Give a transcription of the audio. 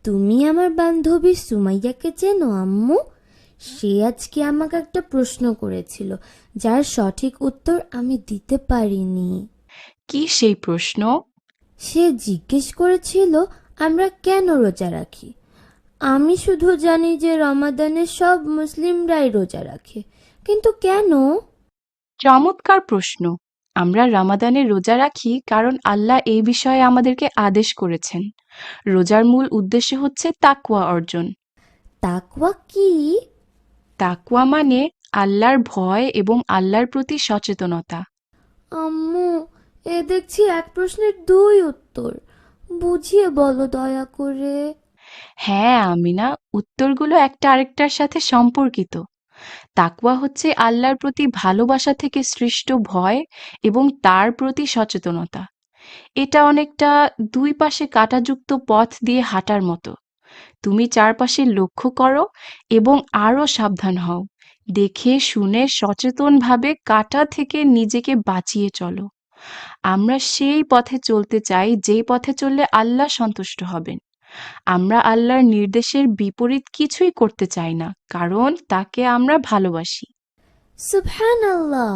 তুমি আমার বান্ধবী সুমাইয়াকে চেনো আম্মু? সে আজকে আমাকে একটা প্রশ্ন করেছিল, যার সঠিক উত্তর আমি দিতে পারিনি। কি সেই প্রশ্ন? সে জিজ্ঞেস করেছিল আমরা কেন রোজা রাখি। আমি শুধু জানি যে রমাদানে সব মুসলিমরাই রোজা রাখে, কিন্তু কেন? চমৎকার প্রশ্ন। আমরা রমাদানে রোজা রাখি কারণ আল্লাহ এই বিষয়ে আমাদেরকে আদেশ করেছেন। রোজার মূল উদ্দেশ্য হচ্ছে তাকওয়া অর্জন। তাকওয়া কি? তাকওয়া মানে আল্লাহর ভয় এবং আল্লাহর প্রতি সচেতনতা। আম্মু, এ দেখছি এক প্রশ্নের দুই উত্তর। বুঝিয়ে বলো দয়া করে। হ্যাঁ আমিনা, উত্তরগুলো একটা আরেকটার সাথে সম্পর্কিত। তাকওয়া হচ্ছে আল্লাহর প্রতি ভালোবাসা থেকে সৃষ্ট ভয় এবং তার প্রতি সচেতনতা। এটা অনেকটা দুই পাশে কাঁটাযুক্ত পথ দিয়ে হাঁটার মতো। তুমি চারপাশে লক্ষ্য করো এবং আরো সাবধান হও। দেখে শুনে সচেতনভাবে কাঁটা থেকে নিজেকে বাঁচিয়ে চলো। আমরা সেই পথে চলতে চাই যেই পথে চললে আল্লাহ সন্তুষ্ট হবেন। আমরা আল্লাহর নির্দেশের বিপরীত কিছুই করতে চাই না, কারণ তাকে আমরা ভালোবাসি। সুবহানাল্লাহ!